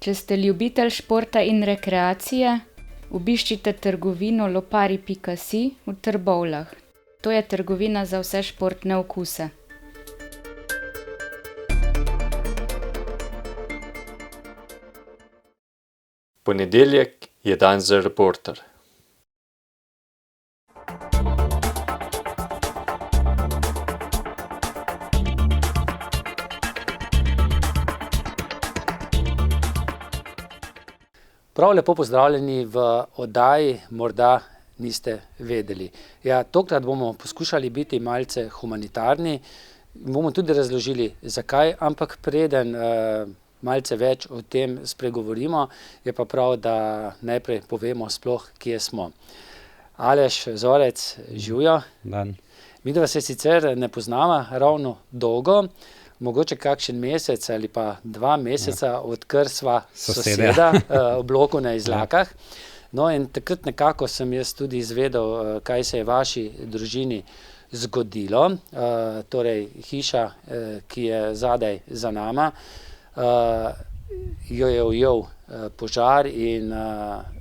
Če ste ljubitelj športa in rekreacije, obiščite trgovino lopari.si v Trbovljah. To je trgovina za vse športne okuse. Ponedeljek je dan za Reporter. Prav lepo pozdravljeni v oddaji Morda niste vedeli. Ja, tokrat bomo poskušali biti malce humanitarni, bomo tudi razložili, zakaj, ampak preden malce več o tem spregovorimo, je pa prav, da najprej povemo sploh, kje smo. Aleš Zorec, živjo. Dan. Midva se sicer ne poznava ravno dolgo, mogoče kakšen mesec ali pa 2 meseca, odkar sva soseda v bloku na Izlakah. No, in takrat nekako sem jaz tudi izvedel, kaj se je vaši družini zgodilo. Torej, hiša, ki je zadaj za nama, jo je ujel požar in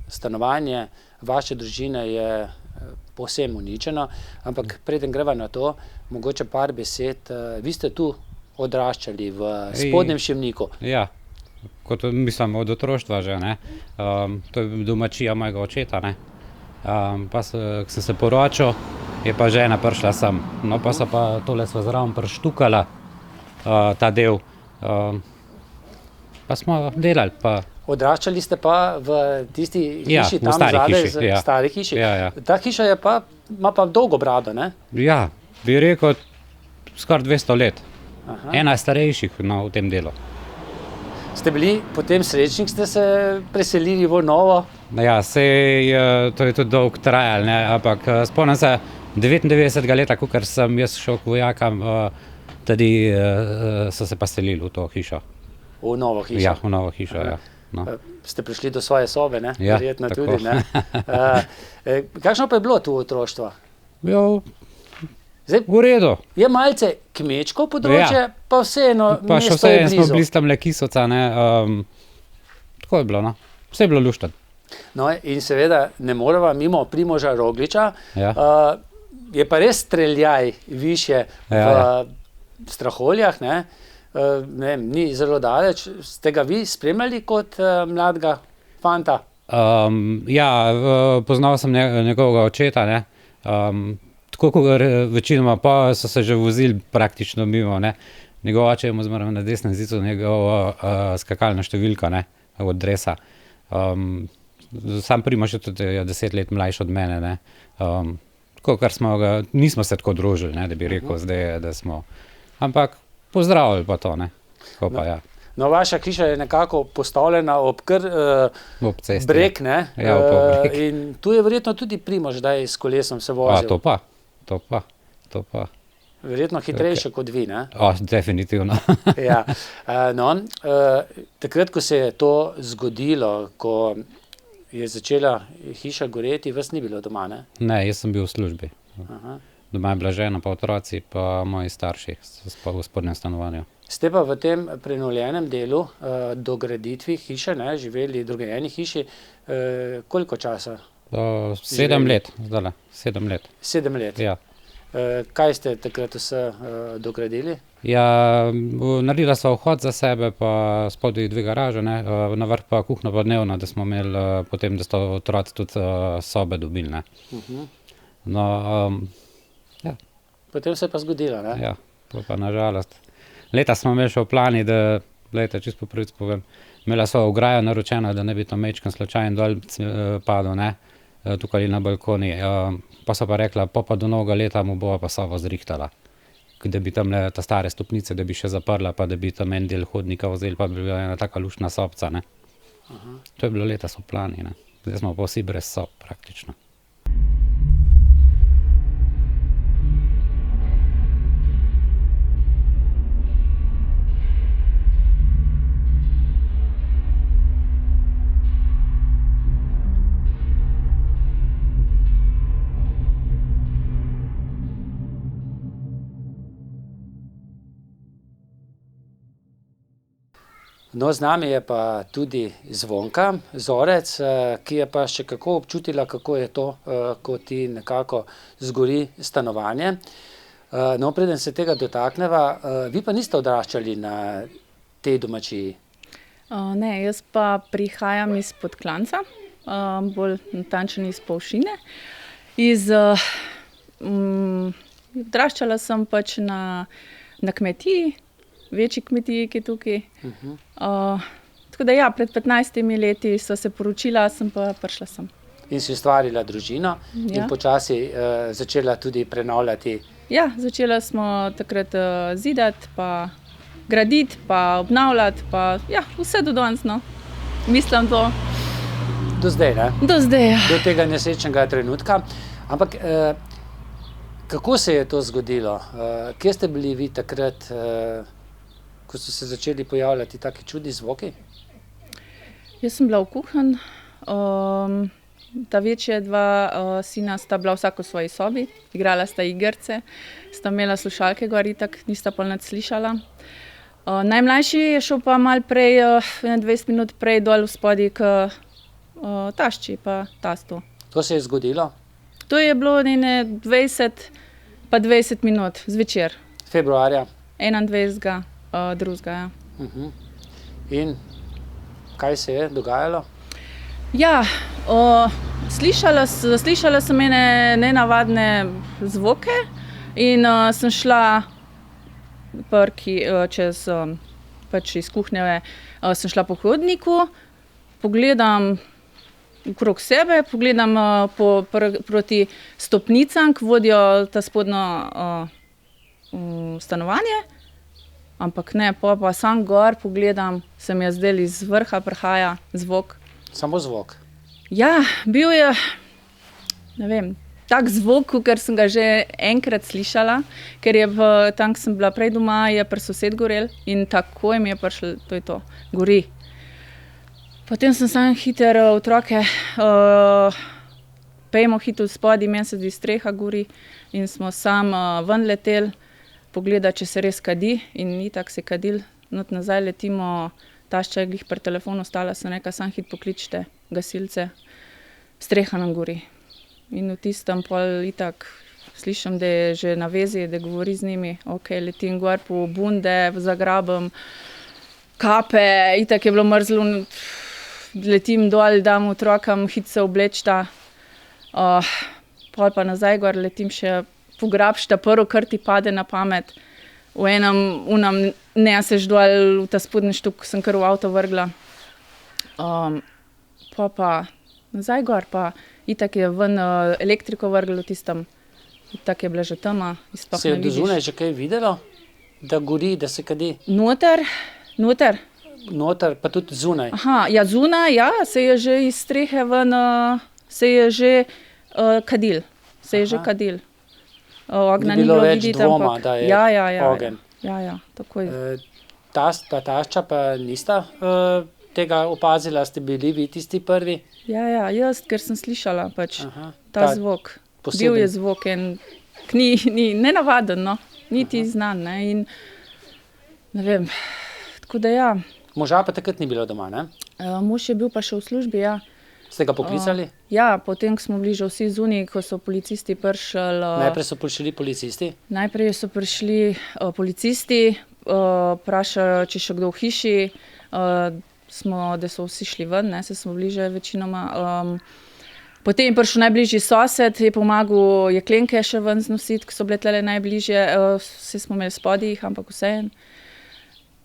stanovanje vaše družine je povsem uničeno. Ampak preden greva na to, mogoče par besed. Vi ste tu odraščali v Spodnjem Šivniku. Ja, kot mislim od otroštva že, ne. To je domačija mojega očeta, ne. Pa ko sem se poročil, je pa žena prišla sem. No, pa so pa tole sva zraven prištukala, ta del. Pa smo delali, pa... Odraščali ste pa v tisti hiši v tam stari zadaj, hiši, ja. Stari hiši. Ja. Ta hiša je pa, ima pa dolgo brado, ne? Ja, bi rekel, skoraj 200 let. Aha. Ena starejših, no, v tem delu. Ste bili potem srečni, ste se preselili v novo? Ja, to je tudi dolgo trajalo, ne, ampak spomnim se 99. leta, kakor sem jaz šel k vojakam, tudi so se pa selili v to hišo. V novo hišo? Ja, v novo hišo, ja. No. Ste prišli do svoje sobe, ne? Ja, verjetno tako. tudi, ne? Kakšno pa je bilo tu otroštvo? Ja, Zdaj, v redu. je malce kmečko področje, pa vseeno Pa še mesto je vseeno smo blizu. bili tamle Kisovca, ne. Tako je bilo, no. Vse je bilo luštno. No, in seveda ne moreva mimo Primoža Rogliča. Ja. Je pa res streljaj višje v Straholjah, ne? Ne vem, ni zelo daleč. Ste ga vi spremljali kot mladega fanta? Ja, poznal sem njegovega očeta, ne. Tako kot večinoma pa so se že vozili praktično mimo, ne. Njegov oče je imel zmeraj na desnem zidu njegovo skakalno številko, ne, od dresa. Sam Primož je tudi 10 let mlajši od mene, ne. Tako, kar nismo se tako družili, ne, da bi rekel zdaj, da smo, ampak pozdravili pa to, ne. Tako pa, ja. No, vaša hiša je nekako postavljena ob kar Ob cesti. breg, ne? Ja, ob breg. In tu je verjetno tudi Primož, da je s kolesom se vozil. To pa. Verjetno hitrejše kot vi, ne? Definitivno. Ja. No, takrat, ko se je to zgodilo, ko je začela hiša goreti, vas ni bilo doma, ne? Ne, jaz sem bil v službi. Aha. Doma je bila žena, pa otroci, pa moji starši v spodnjem stanovanju. Ste pa v tem prenovljenem delu dograditvi hiše, ne, živeli v drugi eni hiši, koliko časa? 7 let, zdajle, 7 let. 7 let. Ja. Kaj ste takrat vse dogradili? Ja, naredila sva vhod za sebe, pa spodaj 2 garaže, ne, na vrh pa kuhno pa dnevno, da smo imeli potem, da sta otroci tudi sobe dobili, ne. No, ja. Potem se je pa zgodilo, ne? Ja, to pa nažalost. Leta smo imeli še v plani, da, glejte, čisto po pravici povem, imela sva ograjo naročeno, da ne bi tam majčken slučajen dol padel, ne, tukaj na balkoni. Pa so pa rekla, pa do novega leta mu bova pa sobo zrihtala. Da bi tamle ta stare stopnice, da bi še zaprla, pa da bi tam en del hodnika vzeli, pa bi bila ena taka luštna sobca, ne. To je bilo letos v plani, ne. Zdaj smo pa vsi brez sob praktično. No, z nami je pa tudi Zvonka Zorec, ki je pa še kako občutila, kako je to, ko ti nekako zgori stanovanje. No, preden se tega dotakneva, vi pa niste odraščali na tej domačiji. Ne, jaz pa prihajam iz Podklanca, bolj natančno iz Polšine. Odraščala sem pač na kmetiji, večji kmetiji, ki je tukaj. Tako da ja, pred 15 leti sva se poročila, sem pa prišla sem. In si ustvarila družino in počasi začela tudi prenavljati. Ja, začela smo takrat zidati, pa graditi, pa obnavljati, pa ja, vse do danes, no. Mislim to. Do zdaj, ne? Do zdaj, ja. Do tega nesrečnega trenutka. Ampak kako se je to zgodilo? Kje ste bili vi takrat, ko so se začeli pojavljati taki čudni zvoki? Jaz sem bila v kuhinji. Ta večja dva sina sta bila vsak v svoji sobi, igrala sta igrice, sta imela slušalke gor, itak nista pol nič slišala. Najmlajši je šel pa malo prej, 20 minut prej dol v spodaj k tašči pa tastu. To se je zgodilo? To je bilo 20 pa 20 minut zvečer. Februarja? 21. drugega, ja. In kaj se je dogajalo? Ja, slišala sem ene nenavadne zvoke in sem šla čez, pač iz kuhnje, sem šla po hodniku, pogledam okrog sebe, pogledam proti stopnicam, ki vodijo ta spodnjo stanovanje, ampak ne, pa sam gor pogledam, se mi je zdelo iz vrha prihaja zvok. Samo zvok? Ja, bil je, ne vem, tak zvok, ker sem ga že enkrat slišala, ker je tam, ko sem bila prej doma, je pri sosed gorel in takoj mi je prišlo, to je to, gori. Potem sem sam hiter otroke, pejmo hitro spodaj, meni se zdi streha gori in smo sam ven leteli, pogledati, če se res kadi in itak se kadil, not nazaj letimo, tašča je glih pri telefonu ostala, sem rekla, sam hit pokličite gasilce, streha nam gori. In v tistem pol itak slišim, da je že na vezi, da govori z njimi, letim gor po bunde, zagrabam kape, itak je bilo mrzlo, letim dol, dam otrokam, hit se oblečta, pol pa nazaj gor, letim še pograbšta, prvo, kar ti pade na pamet. V enem neseš dol v ta spodnji štuk, sem kar v avto vrgla. Pa nazaj gor, pa itak je ven elektriko vrglo v tistem, itak je bila že tema. Se je do zunaj že kaj videlo? Da gori, da se kadi? Noter. Noter, pa tudi zunaj? Ja, zunaj, ja, se je že iz strehe ven, se je že kadil. Ognja ni bilo videti, dvoma, da je ogenj. Ja, takoj. Tašča pa nista tega opazila, ste bili vi tisti prvi? Ja, jaz, ker sem slišala pač ta zvok. Poseben. Bil je zvok en, ni nenavaden, no, niti znan, ne, in ne vem, tako da ja. Moža pa takrat ni bilo doma, ne? Mož je bil pa še v službi, ja. Ste ga poklicali? Ja, potem, ko smo bili že vsi zunaj, ko so policisti prišli. Najprej so prišli policisti? Najprej so prišli policisti, vprašali, če še kdo v hiši, da so vsi šli ven, ne, se smo bili že večinoma. Potem je prišel najbližji sosed, je pomagal jeklenke še ven znositi, ki so bile tlele najbližje, vsi smo imeli spodaj jih, ampak vseeno.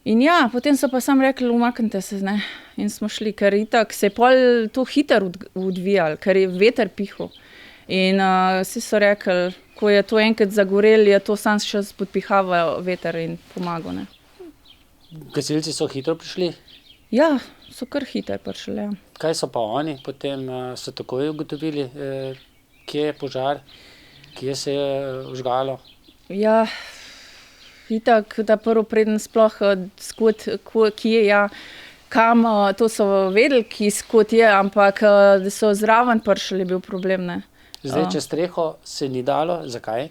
In ja, potem so pa sam rekli, umaknite se, ne, in smo šli, ker itak se je pol to hitro odvijalo, ker je veter pihal. In vsi so rekli, ko je to enkrat zagorel, je to sam še podpihaval veter in pomagal, ne. Gasilci so hitro prišli? Ja, so kar hitro prišli, ja. Kaj so pa oni potem so takoj ugotovili, kje je požar, kje se je vžgalo? Ja, itak, da prvo preden sploh kje, ja, kam, to so vedeli, skot je, ampak da so zraven prišli, je bil problem, ne. Zdaj, čez streho se ni dalo, zakaj?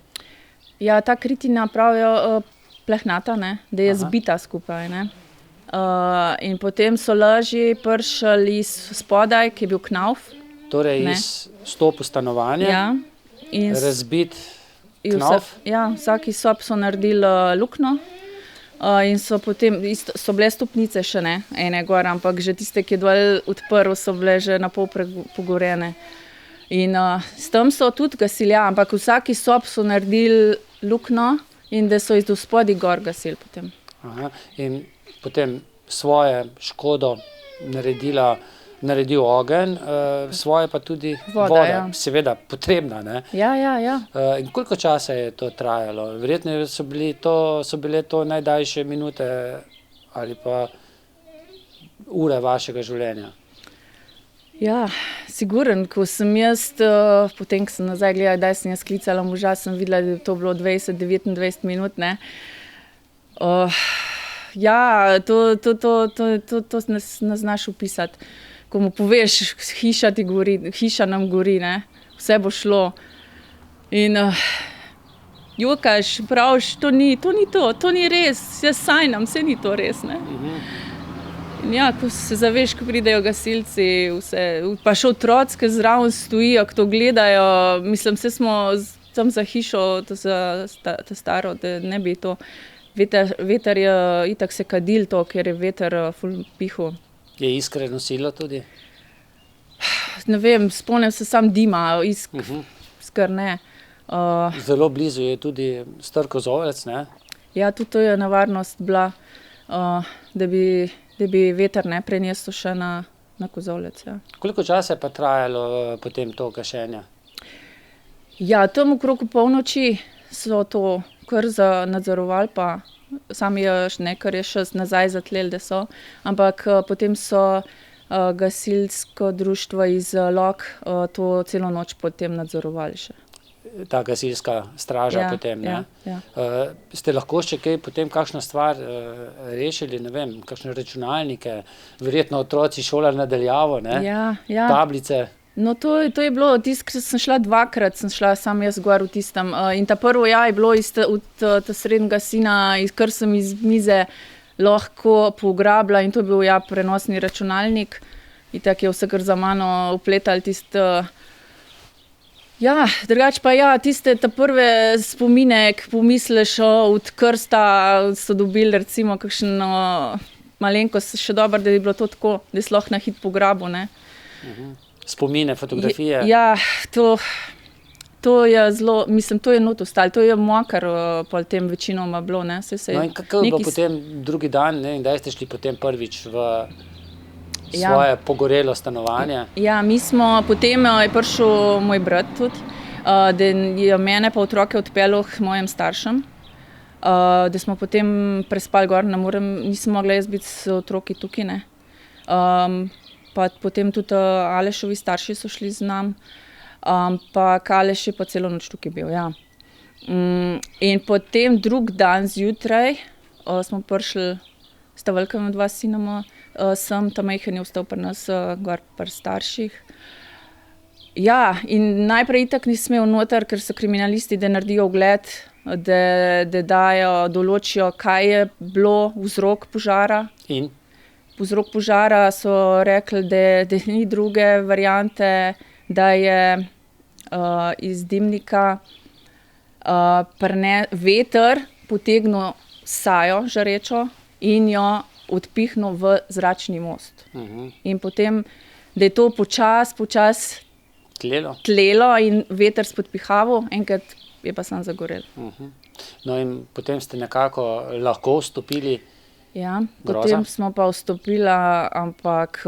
Ja, ta kritina pravijo plehnata, ne, da je zbita skupaj, ne. In potem so lažje prišli spodaj, ki je bil knauf. Torej Ne. iz stopu stanovanja, Ja. In razbit in knauf. vsaki sob so naredili luknjo. In so potem, so bile stopnice še ne, ene gor, ampak že tiste, ki je dol odprl, so bile že na pol pogorene. In s tem so tudi gasili, ja, ampak v vsaki sob so naredili luknjo in da so iz spodaj gor gasili potem. Aha. In potem svoje škodo naredil ogenj, svoje pa tudi voda. ja. Seveda potrebna, ne? Ja. In koliko časa je to trajalo? Verjetno so bile to najdaljše minute ali pa ure vašega življenja. Ja, siguren, ko sem jaz, potem ko sem nazaj gledala, kdaj sem jaz klicala moža, sem videla, da je to bilo 20-29 minut, ne. Ja, to ne znaš opisati. Ko mu poveš, hiša ti gori, hiša nam gori, ne, vse bo šlo. In jokaš, praviš, to ni res, jaz sanjam, saj ni to res, ne. In ja, ko se zaveš, ko pridejo gasilci, pa še otroci, ki zraven stojijo, ki to gledajo, mislim, vse smo tam za hišo, ta staro, da ne bi to. Veter je, itak se kadil to, ker je veter ful pihal. Je iskre nosilo tudi? Ne vem, spomnim se sam dima, iskr ne. Zelo blizu je tudi star kozolec, ne? Ja, tudi to je nevarnost bila, da bi veter ne prenesel še na kozolec. Ja. Koliko časa je pa trajalo potem to gašenje? Ja, tam okrog polnoči so to kar nadzorovali, pa sami kar je še nazaj zatleli, da so. Ampak potem so gasilsko društvo iz Lok to celo noč potem nadzorovali še. Ta gasilska straža potem, ne? Ja. Ste lahko še kaj potem kakšno stvar rešili, ne vem, kakšne računalnike, verjetno otroci šolali na daljavo, ne? Ja. Tablice. No, to je bilo, ko sem šla dvakrat, sem šla sam jaz gor v tistem. In ta prvo, ja, je bilo od ta srednjega sina, kar sem iz mize lahko pograbila in to je bil, ja, prenosni računalnik. Itak je vse kar za mano upletali tisto. Ja, drugače pa ja, tiste ta prve spomine, ki pomisliš, od krsta so dobili recimo kakšno malenkost, še dobro, da je bilo to tako, da je lahko na hit pograbil, ne. Spomine, fotografije. Ja, to je zelo, mislim, to je not ostalo, to je mokar pol tem večinoma bilo, ne. No in kako je bilo potem drugi dan, ne, in kdaj ste šli potem prvič v svoje pogorelo stanovanje? Ja, mi smo, potem je prišel moj brat tudi, da je mene pa otroke odpeljal k mojim staršem, da smo potem prespali gor, nisem mogla jaz biti s otroki tukaj, ne. Pa potem tudi Alešovi starši so šli z nam, ampak Aleš je pa celo noč tukaj bil, ja. In potem drug dan zjutraj smo prišli, sta velikama dva sinoma, sem, ta majhen je ostal pri nas gor pri starših. Ja, in najprej itak ni smel noter, ker so kriminalisti, da naredijo ogled, da določijo, kaj je bilo vzrok požara. In? Vzrok požara so rekli, da ni druge variante, da je iz dimnika veter potegnil sajo žarečo in jo odpihnil v zračni most. In potem, da je to počas tlelo in veter spodpihaval, enkrat je pa sam zagorel. No in potem ste nekako lahko vstopili. Ja, potem smo pa vstopila, ampak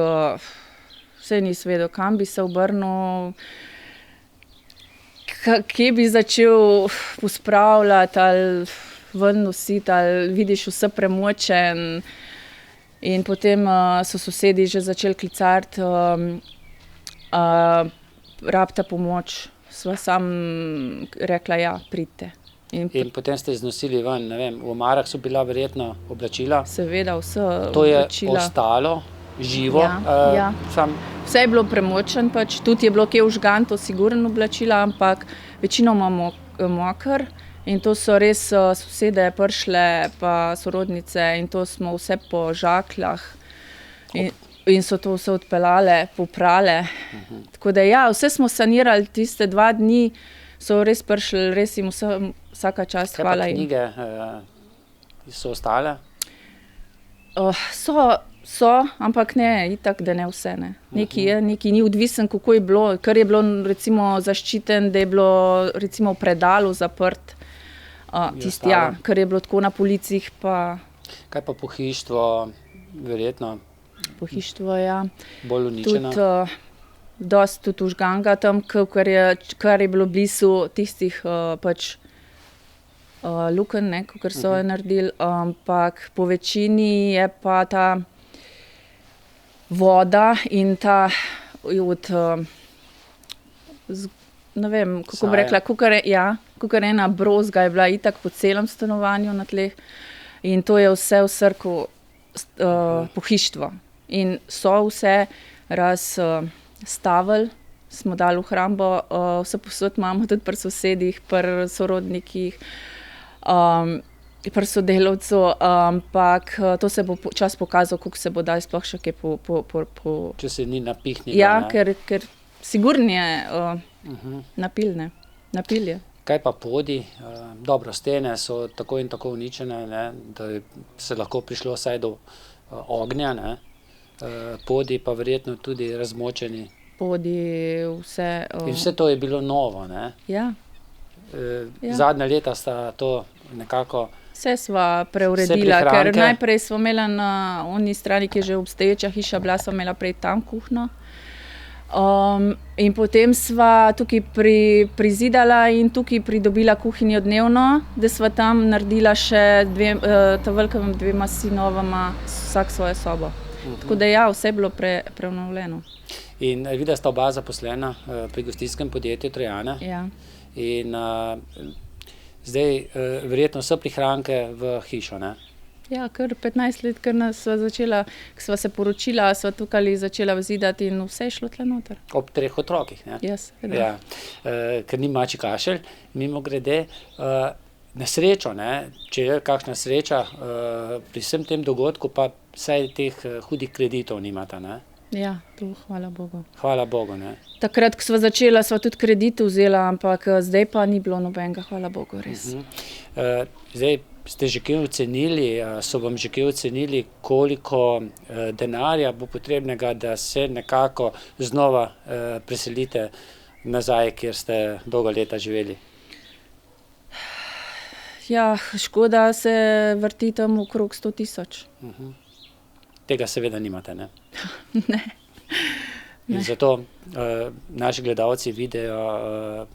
vse nisi vedel, kam bi se obrnil, kje bi začel pospravljati ali ven nositi, ali vidiš vse premočen. In potem so sosedi že začeli klicati, rabita pomoč, sva sam rekla, ja, pridite. In potem ste iznosili ven, ne vem, v omarah so bila verjetno oblačila. Seveda, vse oblačila. To je ostalo živo? Ja. Vse je bilo premočen, tudi je bilo kje vžgan, to sigurno oblačila, ampak večinoma mokr In to so res sosede prišle, pa sorodnice, in to smo vse po žakljah. In so to vse odpeljale, poprale. Tako da ja, vse smo sanirali, tiste 2 dni so res prišli, res jim vsaka čast, hvala jim. Kaj pa knjige so ostale? So, ampak ne, itak, da ne vse, ne. Nekaj je, nekaj ni odvisen, kako je bilo, kar je bilo recimo zaščiten, da je bilo recimo v predalu zaprt, tisti, ja, kar je bilo tako na policih, pa Kaj pa pohištvo, verjetno pohištvo, ja. bolj uničeno? Tudi dosti tudi užganga tam, kar je bilo blizu tistih pač lukenj, ne, kakor so naredili, ampak po večini je pa ta voda in ta od, ne vem, kako bi rekla, kakor ena brozga je bila itak po celem stanovanju na tleh in to je vse v srku pohištvo. In so vse stavili, smo dali v hrambo, vse posod imamo tudi pri sosedih, pri sorodnikih, pri sodelavcu, ampak to se bo čas pokazal, koliko se bo daj sploh še kaj Če se ni napihnilo, Ja, ne? ker sigurno je napil je. Kaj pa podi? Dobro, stene so tako in tako uničene, ne? Da se lahko prišlo vsaj do ognja, ne? Podi pa verjetno tudi razmočeni. Podi, vse. In vse to je bilo novo, ne? Ja. Zadnja leta sta to nekako Vse sva preuredila, ker prihranke. najprej smo imela na oni strani, ki je že obstoječa hiša bila, sva imela prej tam kuhinjo. In potem sva tukaj prizidala in tukaj pridobila kuhinjo dnevno, da sva tam naredila še ta velikima 2 sinovama vsak svojo sobo. Tako da ja, vse je bilo prenovljeno. In videla sta oba zaposlena pri gostinjskem podjetju Trojane. Ja. In zdaj verjetno so prihranke v hišo, ne? Ja, kar 15 let, ker sva začela, ko sva se poročila, sva tukaj začela zidati in vse je šlo tle noter. Ob 3 otrokih, ne? Jaz, Ja, ker ni mačji kašelj, mimogrede. Na srečo, ne, če je kakšna sreča, pri vsem tem dogodku pa vsaj teh hudih kreditov nimata, ne? Ja, to hvala Bogu. Hvala Bogu, ne? Takrat, ko sva začela, sva tudi kredit vzela, ampak zdaj pa ni bilo nobenega, hvala Bogu, res. Zdaj ste že kaj ocenili, so vam že kaj ocenili, koliko denarja bo potrebnega, da se nekako znova preselite nazaj, kjer ste dolga leta živeli? Ja, škoda se vrti tam okrog 100 000. Tega seveda nimate, ne? Ne. In zato naši gledalci vidijo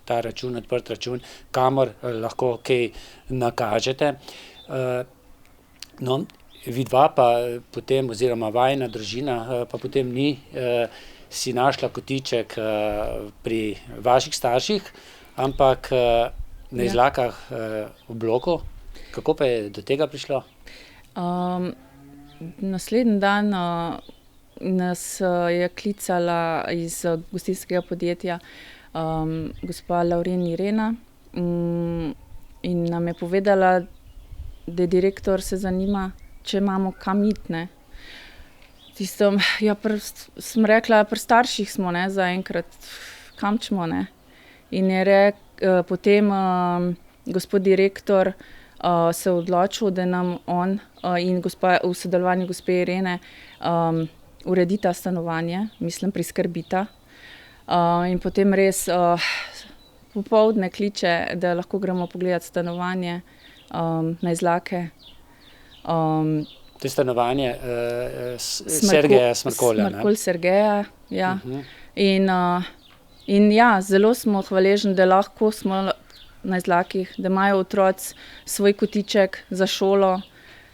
ta račun, odprt račun, kamor lahko kaj nakažete. No, vidva pa potem, oziroma vajina družina, pa potem ni si našla kotiček pri vaših starših, ampak na Izlakah v bloku. Kako pa je do tega prišlo? Naslednji dan nas je klicala iz gostinskega podjetja gospa Lauren Irena in nam je povedala, da direktor se zanima, če imamo kam iti, ne. Tistem, ja, sem rekla, pri starših smo, ne, zaenkrat, kam ćemo, ne. In je potem gospod direktor se odločil, da nam on in v sodelovanju gospe Irene uredita stanovanje, mislim, priskrbita. In potem res popoldne kliče, da lahko gremo pogledat stanovanje na Izlake. To je stanovanje Sergeja Smrkolja, ne? Smrkolj Sergeja, ja. In ja, zelo smo hvaležni, da lahko smo na Izlakih, da imajo otroci svoj kotiček za šolo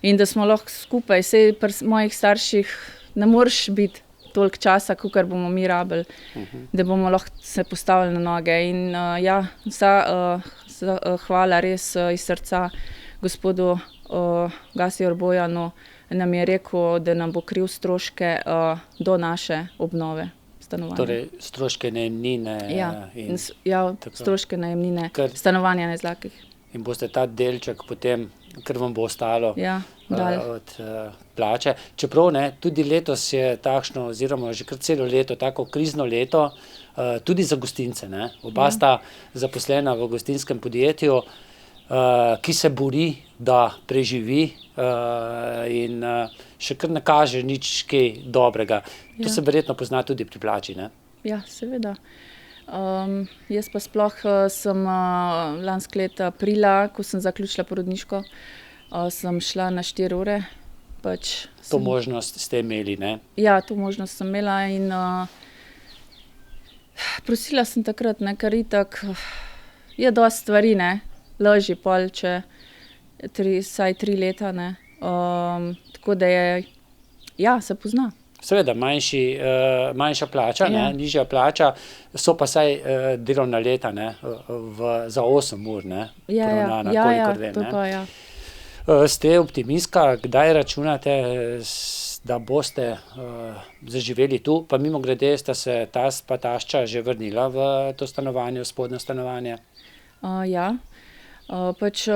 in da smo lahko skupaj. Saj pri mojih starših ne moreš biti toliko časa, kakor bomo mi rabili, da bomo lahko se postavili na noge. In ja, hvala res iz srca gospodu Gasiju Bojanu, nam je rekel, da nam bo kril stroške do naše obnove stanovanja. Torej stroške najemnine. Ja, stroške najemnine stanovanja na Izlakih. in boste ta delček potem, ker vam bo ostalo Ja, dal. od plače. Čeprav ne, tudi letos je takšno, oziroma že kar celo leto, tako krizno leto, tudi za gostince. Ne. Oba sta zaposlena v gostinskem podjetju, ki se bori, da preživi in še kar ne kaže nič kaj dobrega. To se verjetno pozna tudi pri plači, ne? Ja, seveda. Jaz pa sploh sem lansko leto aprila, ko sem zaključila porodniško, sem šla na 4 ure. Pač To možnost ste imeli, ne? Ja, to možnost sem imela in prosila sem takrat, ne, ker itak je dosti stvari, ne, lažje pol, če vsaj 3 leta, ne. Tako da je, ja, se pozna. Seveda, manjša plača, ne, nižja plača, so pa saj delovna leta, ne, za 8 ur, ne, poravnana, kolikor vem, to ne. pa, ja. Ste optimistka, kdaj računate, da boste zaživeli tu? Pa mimogrede sta se tast pa tašča že vrnila v to stanovanje, v spodnje stanovanje? Ja, pač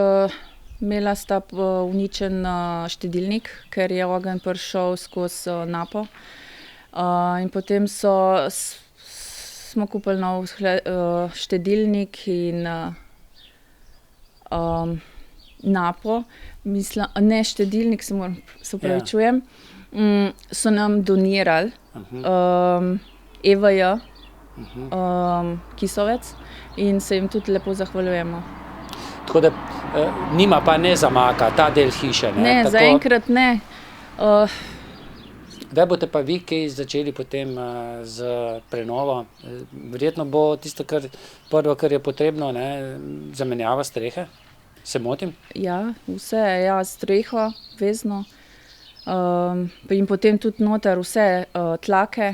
imela sta uničen štedilnik, ker je ogenj prišel skozi napo. In potem smo kupili nov štedilnik in napo. Ne, štedilnik, se opravičujem, so nam donirali EVJ, Kisovec, in se jim tudi lepo zahvaljujemo. Tako da nima pa ne zamaka, ta del hiše, ne? Ne, Tako, zaenkrat ne. Kdaj boste pa vi kaj začeli potem z prenovo? Verjetno bo tisto, prvo, kar je potrebno, ne, zamenjava strehe? Se motim? Ja, vse, ja, streho, vezno. In potem tudi noter vse tlake.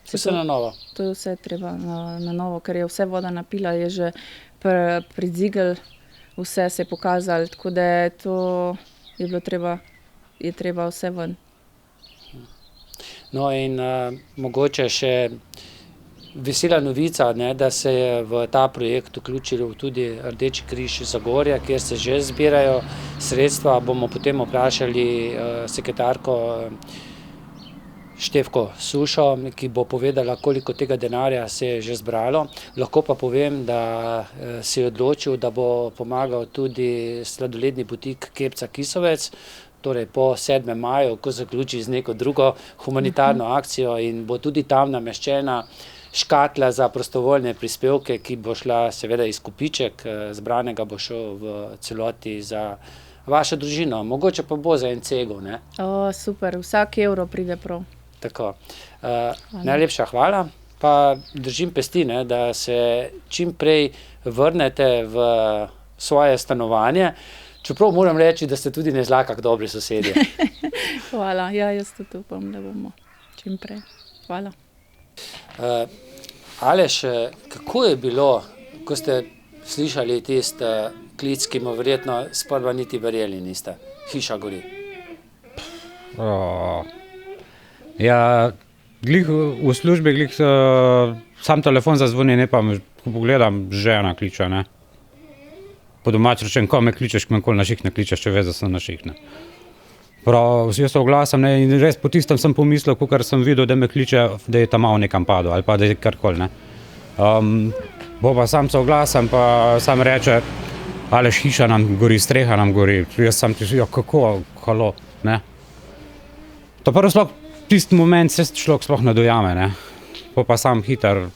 Vse na novo? To je vse treba na novo, ker je vse voda napila, je že pridzigel, vse se je pokazalo, tako da to je bilo treba vse ven. No in mogoče še vesela novica, ne, da se je v ta projekt vključil tudi Rdeči križ Zagorja, kjer se že zbirajo sredstva. Bomo potem vprašali sekretarko Štefko Sušo, ki bo povedala, koliko tega denarja se je že zbralo. Lahko pa povem, da se je odločil, da bo pomagal tudi sladoledni butik Kepca Kisovec, torej po 7. maju, ko zaključi z neko drugo humanitarno akcijo in bo tudi tam nameščena škatla za prostovoljne prispevke, ki bo šla seveda izkupiček, zbranega bo šel v celoti za vašo družino. Mogoče pa bo za en cegel, ne? Super, vsak evro pride prav. Tako. Najlepša hvala, pa držim pesti, ne, da se čim prej vrnete v svoje stanovanje, čeprav moram reči, da ste tudi ne zlakak dobri sosedje. Hvala, ja, jaz tudi upam, da bomo čim prej. Hvala. Aleš, kako je bilo, ko ste slišali tisti klic, ki mu verjetno sprva niti verjeli niste? Hiša gori. Ja, glih v službi, sam telefon zazvoni, ne pa, ko pogledam, žena kliče, ne. Po domač rečem, ko me kličeš, ko me nikoli na ših ne kličeš, če veš, da sem na ših, ne. Prav, jaz se oglasim, ne, in res po tistem sem pomislil, kakor sem videl, da me kliče, da je tam malo nekam padel, ali pa da je karkoli, ne. Bo pa sam se oglasim, pa sam reče, Aleš, hiša nam gori, streha nam gori, jaz sam ti, ja, kako, halo, ne. To prvo sploh, tisti moment se človek sploh ne dojame, ne. Pa sam hiter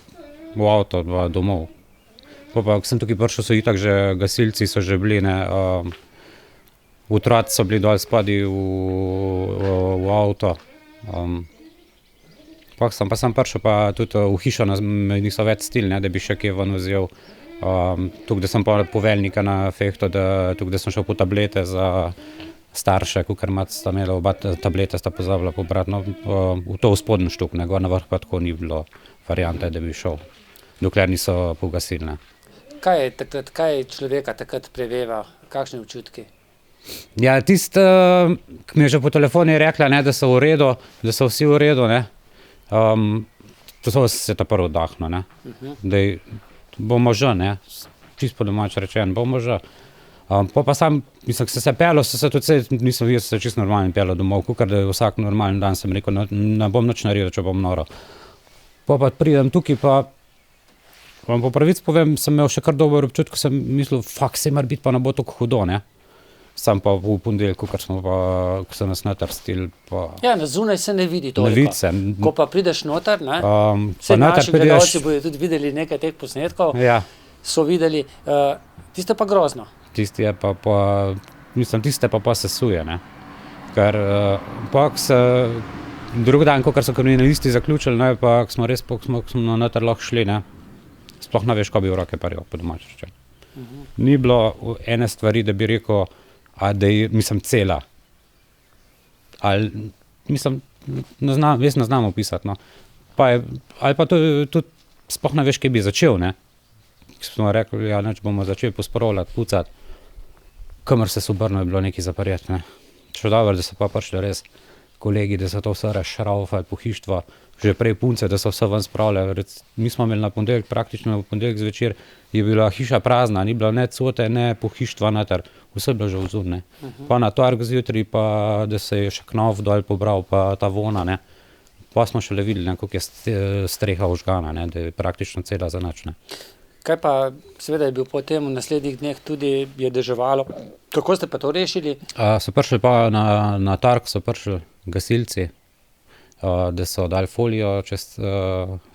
v avto, domov. Pa sem tukaj prišel, so itak že gasilci so že bili, ne, otroci so bili dol spadi v avto. Pa sem prišel pa tudi v hišo, me niso več stil, ne, da bi še kje ven vzel. Tukaj, da sem poveljnika na fehto, tukaj, da sem šel po tablete za starše, kakor sta imela oba tablete, sta pozabila pobrati, no, v to v spodnji štuk, ne, gor na vrh pa tako ni bilo variante, da bi šel, dokler niso pogasili, ne. Kaj človeka takrat preveva, kakšne občutki? Ja, tisti, ki mi je že po telefonu rekla, ne, da so v redu, da so vsi v redu, ne, to so se ta prvo oddahnil, ne, da bomo že, ne, čisto po domač rečen, bomo že. Pa sam, mislim, se pelil, nisem jaz se čisto normalno pelil domov, kakor da je vsak normalen dan, sem rekel, ne bom nič naredil, če bom noro. Pa pridem tukaj, pa vam po pravici povem, sem imel še kar dober občutek, ko sem mislil, se mar biti pa ne bo tako hudo, ne. Sam pa v ponedeljku, ko so nas noter stili, pa... Ja, na zunaj se ne vidi toliko. Ne vidi se. Ko pa prideš noter, ne, pa naši gledalci bodo tudi videli nekaj teh posnetkov, ja. So videli, tiste pa grozno. Tiste je tiste pa sesuje, ne. Ker drug dan, ko so kriminalisti zaključili, ne, pa smo noter lahko šli, ne, sploh ne veš, ko bi v roke paril, po domač rečeno. Ni bilo ene stvari, da bi rekel, da je, cela. Ali, jaz ne znam opisati, no. Ali pa tudi sploh ne veš, kaj bi začel, ne. Smo rekli, ja, neč bomo začeli posporovljati, pucati. Kamor se sobrno je bilo nekaj zaparjeti, ne. Čo dobro, da so pa prišli res kolegi, da so to vse razšraufali, pohištva, že prej punce, da so vse ven spravljali. Mi smo imeli na ponedeljek, praktično v ponedeljek zvečer, je bila hiša prazna, ni bilo ne cote, ne pohištva noter, vse je bilo že vzur, ne. Pa na torek zjutraj, pa da se je še knov dol pobral, pa ta vona, ne. Pa smo šele videli, ne, koliko je streha ožgana, ne, da je praktično cela za nič, ne. Kaj pa, seveda je bil potem v naslednjih dneh tudi je deževalo. Kako ste pa to rešili? So prišli pa na torek, so prišli gasilci, da so dali folijo čez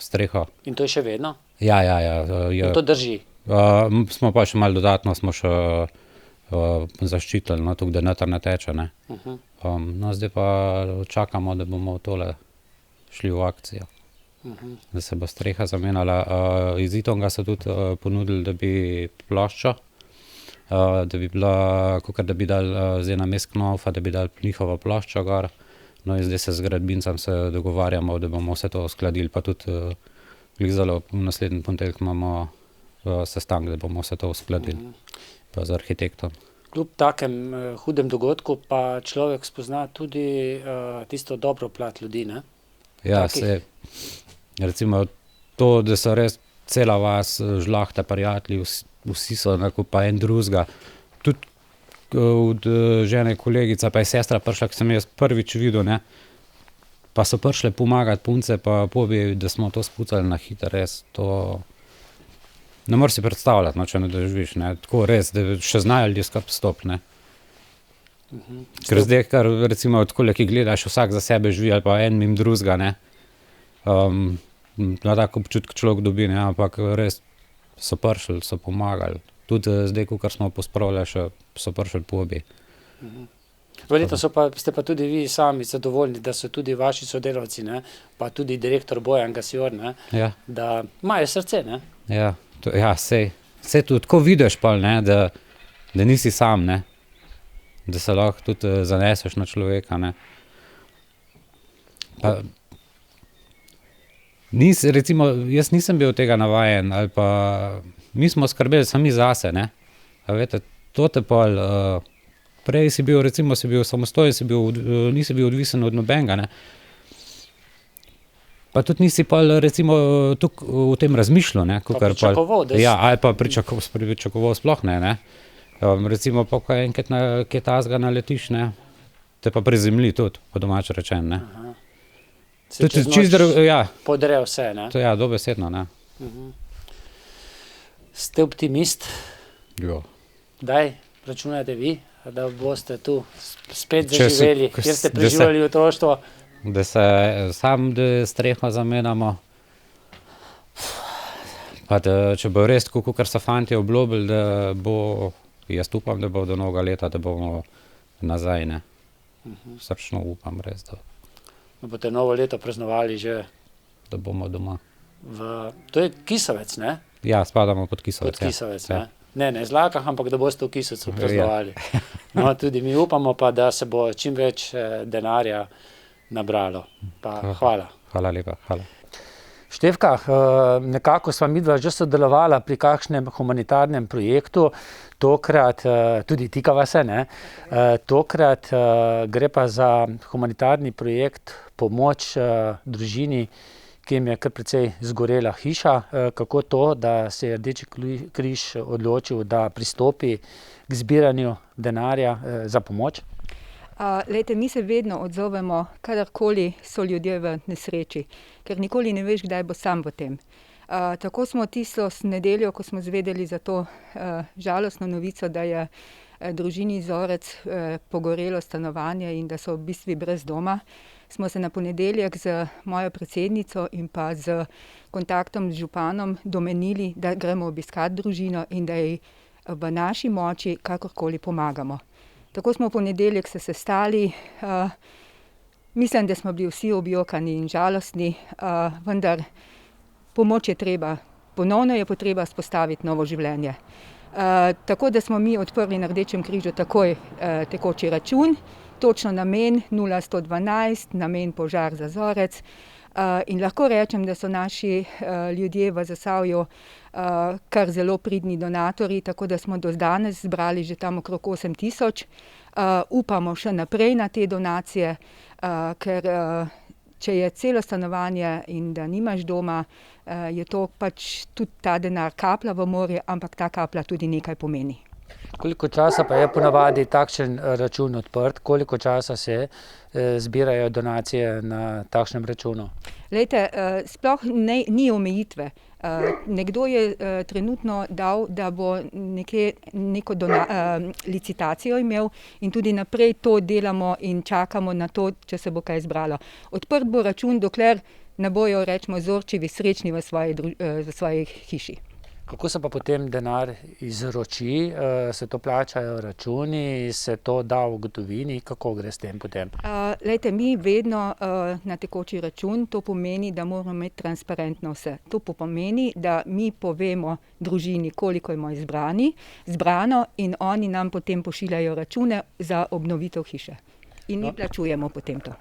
streho. In to je še vedno? Ja. In to drži? Smo pa še malo dodatno, smo še zaščitili, no, tukaj, da noter ne teče, ne. No, zdaj pa čakamo, da bomo tole šli v akcijo. Da se bo streha zamenjala. Iz Itonga so tudi ponudili, da bi ploščo, da bi bila, kakor da bi dali zdaj na mest Knaufa, da bi dali njihovo ploščo gor. No in zdaj se z gradbincem se dogovarjamo, da bomo vse to uskladili, pa tudi zelo v naslednji ponedeljek imamo sestanek, da bomo vse to uskladili, pa z arhitektom. Kljub takem hudem dogodku pa človek spozna tudi tisto dobro plat ljudi, ne? Ja, recimo to, da so res cela vas, žlahta, prijatelji, vsi so enako pa en drugega. Tudi od žene kolegica, pa je sestra prišla, ko sem jaz prvič videl, ne, pa so prišle pomagati punce, pa pobi, da smo to spucali na hitro, res to ne moreš si predstavljati, no, če ne doživiš, ne, tako res, da še znajo ljudje skrb stop, ne. Ker zdaj, recimo, takole, ki gledaš, vsak za sebe živi, ali pa en mim drugega, ne, na tak občutek človek dobi, ne, ampak res so prišli, so pomagali. Tudi zdaj, ko smo pospravljali, še so prišli pobi. Verjetno ste pa tudi vi sami zadovoljni, da so tudi vaši sodelavci, ne, pa tudi direktor Bojan Gasior, ne, Ja. da imajo srce, ne. Ja, sej tudi tako vidiš pa, ne, da nisi sam, ne, da se lahko tudi zaneseš na človeka, ne. Pa recimo, jaz nisem bil tega navajen, ali pa mi smo skrbeli sami zase, ne. A veste, to te pol, prej si bil samostojen, nisi bil odvisen od nobenega, ne. Pa tudi nisi pol recimo tukaj o tem razmišljal, ne. Pa pričakoval, da si... Ja, ali pa pričakoval sploh ne. Recimo pa, ko enkrat kaj tazga naletiš, ne, te pa prizemlji tudi, po domač rečen, ne. Se čez noč ja. podre vse, ne. To ja, dobesedno, ne. Ste optimist? Jo. Daj, računate vi, da boste tu spet zaživeli, kjer ste preživeli otroštvo? Da se da streho zamenjamo, pa da če bo res tako, kakor so fantje obljubili, da bo, jaz upam, da bo do novega leta, da bomo nazaj, ne. Srčno upam res, da boste novo leto praznovali že? Da bomo doma. To je Kisovec, ne? Ja, spadamo pod Kisovec. Pod Kisovec, ja. Ne Zlakah, ampak da boste v Kisovcu praznovali. No, tudi mi upamo pa, da se bo čim več denarja nabralo. Pa hvala. Hvala lepa, hvala. Štefka, nekako sva midva že sodelovala pri kakšnem humanitarnem projektu, tokrat, tudi tikava se, ne, tokrat gre pa za humanitarni projekt pomoč družini, ki jim je kar precej zgorela hiša. Kako to, da se je Rdeči križ odločil, da pristopi k zbiranju denarja za pomoč? Glejte, mi se vedno odzovemo, kadarkoli so ljudje v nesreči, ker nikoli ne veš, kdaj bo sam v tem. Tako smo tisto nedeljo, ko smo izvedeli za to žalostno novico, da je družini Zorec pogorelo stanovanje in da so v bistvu brez doma, smo se na ponedeljek z mojo predsednico in pa z kontaktom z županom domenili, da gremo obiskati družino in da ji v naši moči kakorkoli pomagamo. Tako smo v ponedeljek se sestali, mislim, da smo bili vsi objokani in žalostni, vendar pomoč je treba, ponovno je potreba vzpostaviti novo življenje. Tako da smo mi odprli na Rdečem križu takoj tekoči račun, točno namen 0112, namen požar za Zorec. In lahko rečem, da so naši ljudje v Zasavju kar zelo pridni donatorji, tako da smo do danes zbrali že tam okrog 8 000. Upamo še naprej na te donacije, ker če je celo stanovanje in da nimaš doma, je to pač tudi ta denar kaplja v morje, ampak ta kaplja tudi nekaj pomeni. Koliko časa pa je ponavadi takšen račun odprt? Koliko časa se zbirajo donacije na takšnem računu? Glejte, sploh ni omejitve. Nekdo je trenutno dal, da bo neko licitacijo imel in tudi naprej to delamo in čakamo na to, če se bo kaj zbralo. Odprt bo račun, dokler ne bojo, rečemo, Zorčevi srečni v svoji hiši. Kako se pa potem denar izroči? Se to plačajo računi, se to da v gotovini? Kako gre s tem potem? Glejte, mi vedno na tekoči račun, to pomeni, da moramo imeti transparentno vse. To pomeni, da mi povemo družini, koliko imamo zbrano in oni nam potem pošiljajo račune za obnovitev hiše. In mi plačujemo potem to.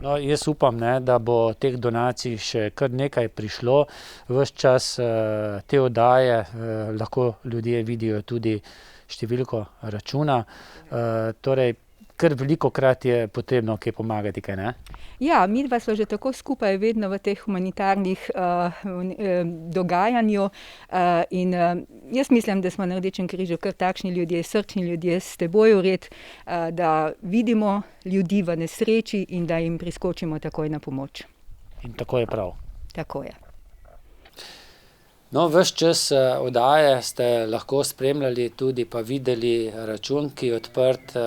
No, jaz upam, da bo teh donacij še kar nekaj prišlo. Ves čas te oddaje lahko ljudje vidijo tudi številko računa. Torej, kar velikokrat je potrebno kaj pomagati, kaj ne? Ja, midva sva že tako skupaj vedno v teh humanitarnih dogajanju in jaz mislim, da smo na Rdečem križu kar takšni ljudje, srčni ljudje, s teboj vred, da vidimo ljudi v nesreči in da jim priskočimo takoj na pomoč. In tako je prav. Tako je. No, ves čas oddaje ste lahko spremljali tudi pa videli račun, ki je odprt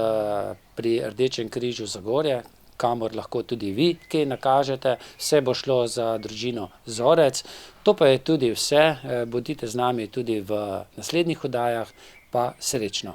pri Rdečem križu Zagorje, kamor lahko tudi vi kaj nakažete. Vse bo šlo za družino Zorec. To pa je tudi vse. Bodite z nami tudi v naslednjih oddajah, pa srečno.